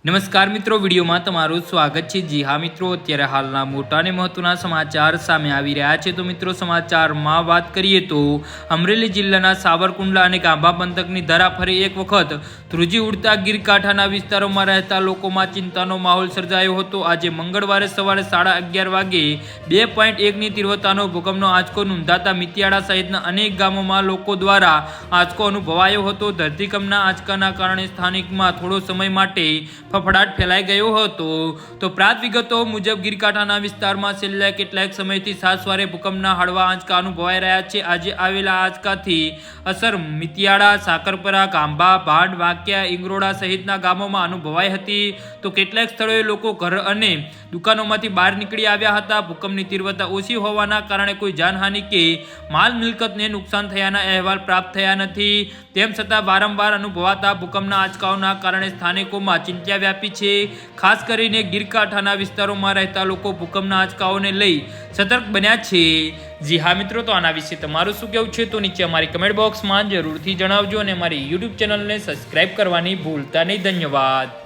નમસ્કાર મિત્રો, વિડીયોમાં તમારું સ્વાગત છે। જી હા મિત્રો, અત્યારે હાલના મોટા અને મહત્વના સમાચાર સામે આવી રહ્યા છે। તો મિત્રો, સમાચારમાં વાત કરીએ તો અમરેલી જિલ્લાના સાવરકુંડલા અને ગાભા પંથકની ધરા ફરી એક વખત ધ્રુજી ઉડતા ગીરકાંઠાના વિસ્તારોમાં રહેતા લોકોમાં ચિંતાનો માહોલ સર્જાયો હતો। આજે મંગળવારે સવારે 11:30 વાગે 2.1ની તીવ્રતાનો ભૂકંપનો આંચકો નોંધાતા મિતિયાળા સહિતના અનેક ગામોમાં લોકો દ્વારા આંચકો અનુભવાયો હતો। ધરતીકંપના આંચકાના કારણે સ્થાનિકમાં થોડો સમય માટે ફફડાટ ફેલાઈ ગયો હતો। તો પ્રાપ્ત વિગતો મુજબ ગીરકાંઠાના વિસ્તારમાં છેલ્લા કેટલાક સમયથી સાતસવારે ભૂકંપના હળવા આંચકા અનુભવાઈ રહ્યા છે। આજે આવેલા આંચકાથી અસર મિતિયાળા, સાકરપરા, ગાંભા, ભાંડ, વાંકિયા, ઇંગરોડા સહિતના ગામોમાં અનુભવાઈ હતી। તો કેટલાક સ્થળોએ લોકો ઘર અને દુકાનોમાંથી બહાર નીકળી આવ્યા હતા। ભૂકંપની તીવ્રતા ઓછી હોવાના કારણે કોઈ જાનહાનિ કે માલ મિલકતને નુકસાન થયાના અહેવાલ પ્રાપ્ત થયા નથી। તેમ છતાં વારંવાર અનુભવાતા ભૂકંપના આંચકાઓના કારણે સ્થાનિકોમાં ચિંતા વ્યાપી છે। ખાસ કરીને ગીરકાંઠાના વિસ્તારોમાં રહેતા લોકો ભૂકંપના આંચકાઓને લઈ સતર્ક બન્યા છે। જી હા મિત્રો, તો આના વિશે તમારું શું કહેવું છે તો નીચે અમારી કમેન્ટ બોક્સમાં જરૂરથી જણાવજો અને અમારી યુટ્યુબ ચેનલને સબસ્ક્રાઇબ કરવાની ભૂલતા નહીં। ધન્યવાદ।